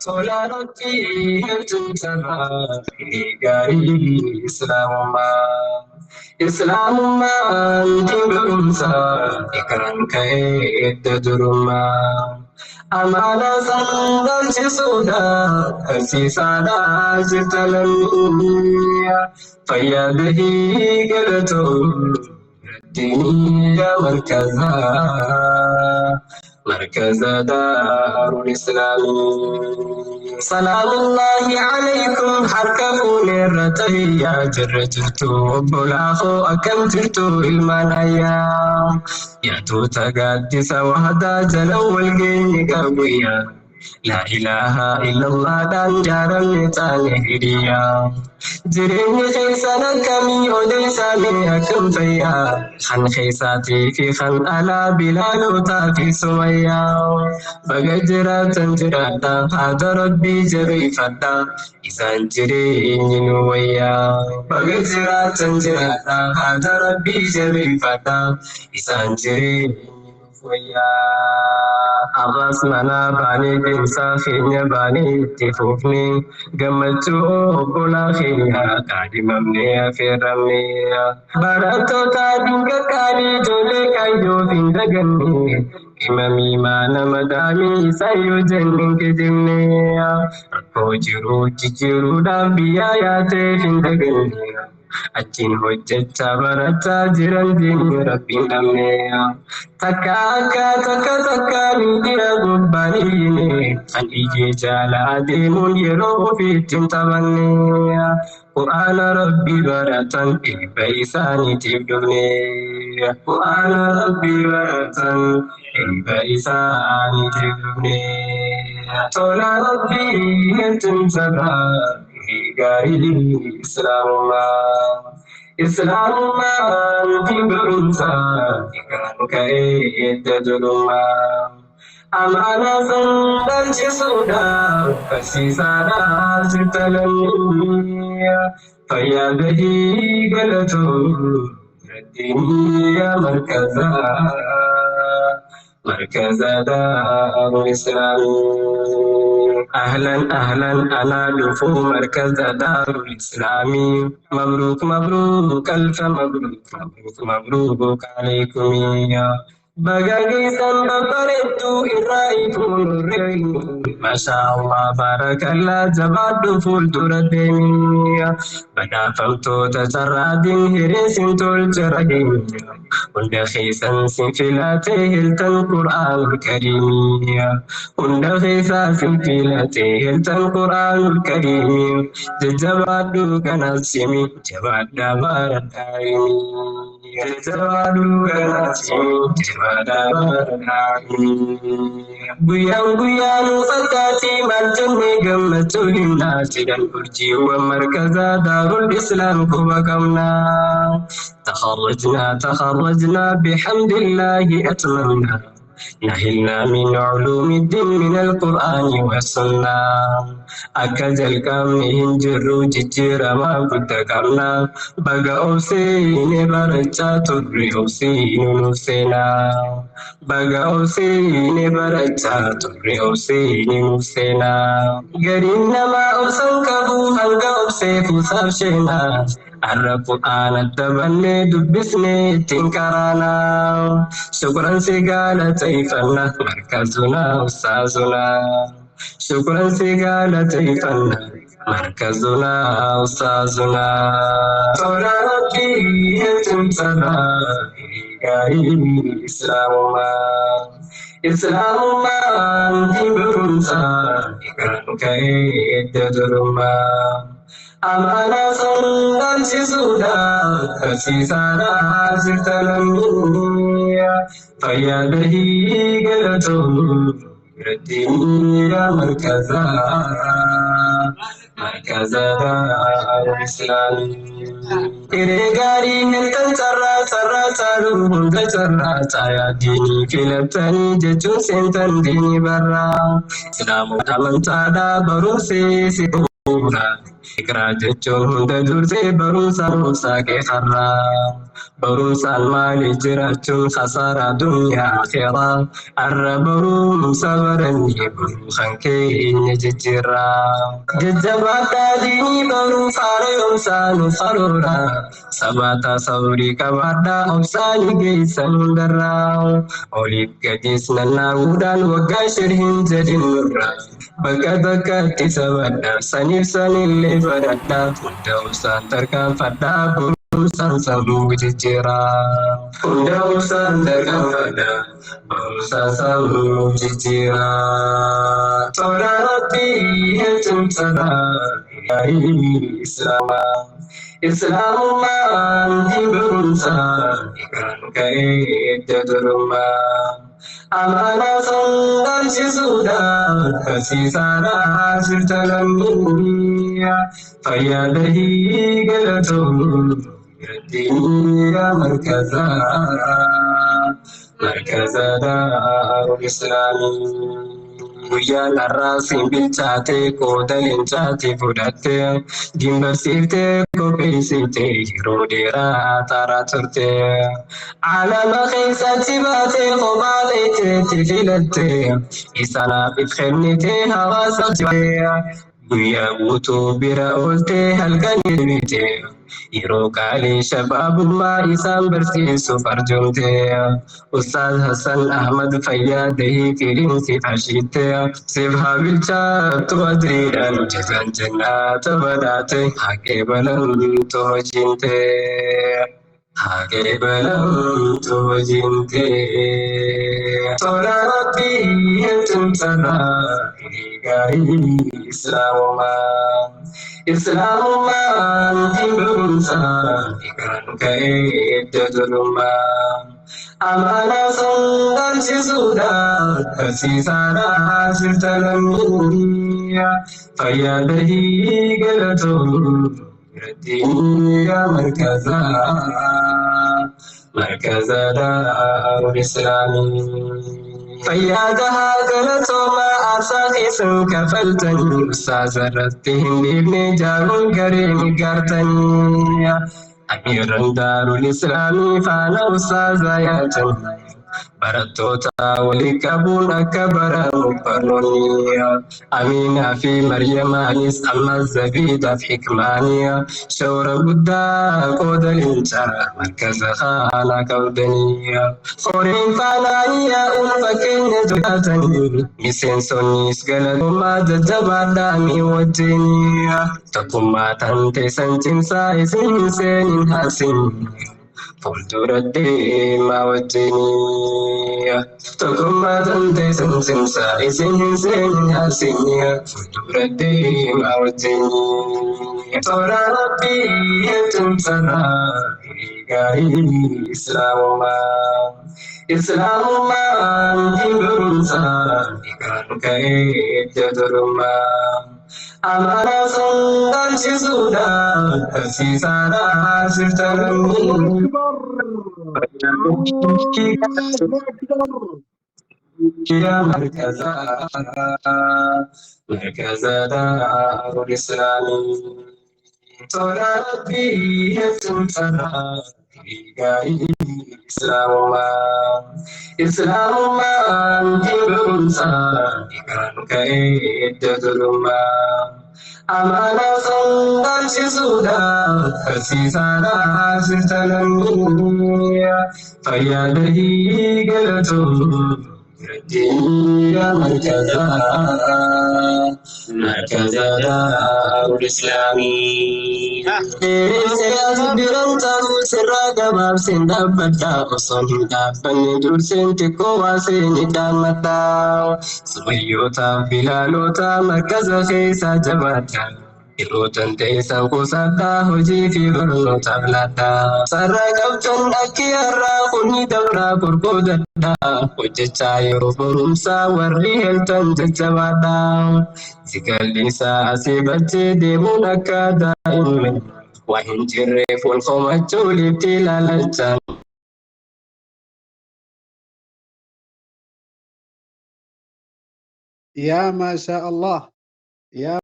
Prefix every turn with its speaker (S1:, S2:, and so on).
S1: tola rabbii hedduu sarara gaarii Islaamummaan diin barumsaa kan ka'e edda durummaa. Amala san dhabsisuudhaaf barsiisaadhaa jirta lammii fayyadahii galatoo diiniya markaza daarul islaamii. Salaamullaahi alaykum harka fuuneerra tahiyyaa jirra jirtu obbolaafoo akkam jirtu ilmaan ayyaa yaatota gaaddisa wahdaa jala walgeenye qabuyyaa La ilaha illallah dan jaramne taane hiriyaa jireenya keessan akkamii odeessaanii akkam fayyaa kan keessaatii fi kan alaa bilaalootaa fi sumayyaa baga jiraatan jiraadha haadha rabbii jabeeffadha isaan jireenyi nu wayyaa baga jiraatan jiraadha haadha rabbii jabeeffadha isaan jireenyi Arras mana bani dimsa khenya bani tifufni gammachu obbola khenya kadimamne afiramne barato ta dinga kali jole kayo findaganne imami mana madami sayo jannin kidinne rakko jiru dambiya ya te findaganne Achin hojjecha barataa jiran diinni rabbiin dhabne takka miidhira gubbaaniine kan ijee jaalaa deemuun yeroo ofiitti hin taphanne Qur'aana rabbii baratan eebba isaaniitiif dhufne Qur'aana rabbii baratan eebba isaaniitiif dhufne tola rabbii hedduun sabaa gaarii Islaamummaan diin barumsaa kan ka'e edda durummaa. Amala san dhabsisuudhaaf barsiisaadhaa jirta lammii fayyadahii galatoo diiniya markaza daarul islaamii. أهلا أنا دفو مركز دار الإسلامي مبروك ألف مبروك عليكم يا بغاقي سنبرتو إرائكم الرئيم ما شاء الله بارك الله جباد فول ترديني بدا فمتو تجراد هريس تلجرهيم هند خيسا سنفلاته التن قرآن الكريم هند خيسا سنفلاته التن قرآن الكريم جباد كناسيمي جباد دابار الدائمي جباد كناسيمي Guyaan fakkaati malcanne gammachuu himnaati dan urjiiwwan markaza daarul islaam quba qabna تخرجنا بحمد الله أتممنا نهلنا من علوم الدين من القرآن والسنة أكجل كم هنجرو ججير ما قد كمنا بقى أوسين برجة تدري أوسين نسينا بقى أوسين برجة تدري أوسين نسينا قرينا ما أوسن كبو هنقا أوسيف سابشينا القرآن التبني دبسني تنكرنا شكرا سيقالة تيفنا مركزنا أستاذنا شكرا سيقالة تيفنا مركزنا أستاذنا تولا ربي يتمتنا Islaamummaan diin barumsaa kan ka'e edda durummaa. Amala san dhabsisuudhaaf barsiisaadhaa jirta lammii fayyadahii galatoo diiniya markaza daarul islaamii. Hiree gaarii hirkan carraa caaluu hunda carraa yaaddiinii filattanii jechuun seentan diinii barraa. Islaamota amantaadhaa barumsee si bu'uura. Ikraa jechuun hunda dursee barumsaan saaqee har'aa. Barumsaan maali jiraachuun khasaaraa dunyaa akhiraa. Arra barumsa barannee baruu kan keenya jijjiirraa. Jajjabaadhaa diinii baruu faara yoomsaa nuuf karoora. Sabata sabrii qabaadhaa obsaanii geessan hundarraa. Oliif gadis nannaaguudhaan waggaa shiriin jedhin nurra. Bakka bakkatti sabadhaa saniif sanillee fadhadhaa. Hunda obsaan tarkaanfadhaa barumsaan sammuu jijjiiraa. Hunda obsaan tarkaanfadhaa barumsaan sammuu jijjiiraa. Toora Rabbii heddumsaadhaa gaarii Islaamaa. Islaamumaan diberumsaa ikaan ka'ee durummaa. Amanaa sandarsisuudhaan barsiisaadhaa sirta lammii. Fayyaada hiigalatoon birattiinii markazaa daarul islaamii. Guyyaan har'aasiin bilchaatee qooda leencaatti fudhattee gimbarsiiftee qopheessitee yeroo dheeraa taaraa turtee. Alama keessatti baatee kophaa leetteetti filattee isanaaf if kennitee hawaasa jibee. Guyyaa guutuu bira ooltee halkan deebitee yeroo qaalii shabaabummaa isaan barsiisuuf arjoomtee. Ustaaz Hassan Ahmad Fayyaadahii firiinsi fashiittee siif haa bilchaattu adriidhaan jezaan jannaata badhaate haqee balamtu hojiintee. Haqee balamtu hojiintee. Toora Rabbii heddumsaadhaa gaarii Islaamumaa. Islaamumaan diberumsaa ikaan ka'ee durummaa. Amanaa sandarsisuudhaan barsiisaadhaa sirta lammii. Fayyaada hiigalatoon birattiinii markazaa daarul islaamii. Fayyaada haa galatoomaa aarsaa keessan kafaltanii. Ustaaza irratti hin dhiibne jaaruun garee ni gaartanii. Amiirran daarul islaamii faana ustaazaa yaatan. Barattoota walii qabuun akka baramu barnoonni. Aminaa fi Maryamaanis ammas Zabiidaaf Hikmaanii. Shawra guddaa qooda leencaa markaza kana qabdanii. Horiin faanaanii yaa'uun fakkeenya jiraatanii. Miseensonnis galatoomaa jajjabaadhaa mi wajjinii. Tokkummaa tan teessan cimsaa isin hin seenin haasin. Fuuldura deemaa wajjinii. Tokkummaa tan teessan cimsaa isin hin seenin haasin. Fuuldura deemaa wajjinii. Toora Rabbii heddumsaadhaa gaarii Islaamumaa. Islaamumaan diberumsaa ikaan ka'ee durummaa. Amanaa sandarsisuudhaan barsiisaadhaa sirta lammii. Markazaa daarul islaamii. Toora Rabbii heddumsaadhaa gaarii Islaamumaa. Islaamumaan diberumsaa ikaan ka'ee durummaa. Amanaa sandarsisuudhaan barsiisaadhaa sirta lammii. Fayyaada hiigalatoon birattiinii markazaa daarul islaamii. Seyaatu biroon ta'uu sirraa gabaabseen dhaabbadhaa. Osoon hin dhaabbanne durseen xiqqoo waaseeni dhaammadhaa. Sumayyootaaf bilaalootaa markaza keessaa jabaadhaa. Yerootan teessan qusadhaa hojii fi barnootaaf laadhaa. Sarara qabdan akki har'aa kunni dabraa gurguddadhaa. Hojjechaa yeroo barumsaa warri heltan jajjabaadhaa. Sigallisaa asii bachee deemuun akka daa'imman. Waa hin jirreef wal komachuu lifti ilaalachaan.
S2: يا ما شاء الله. يا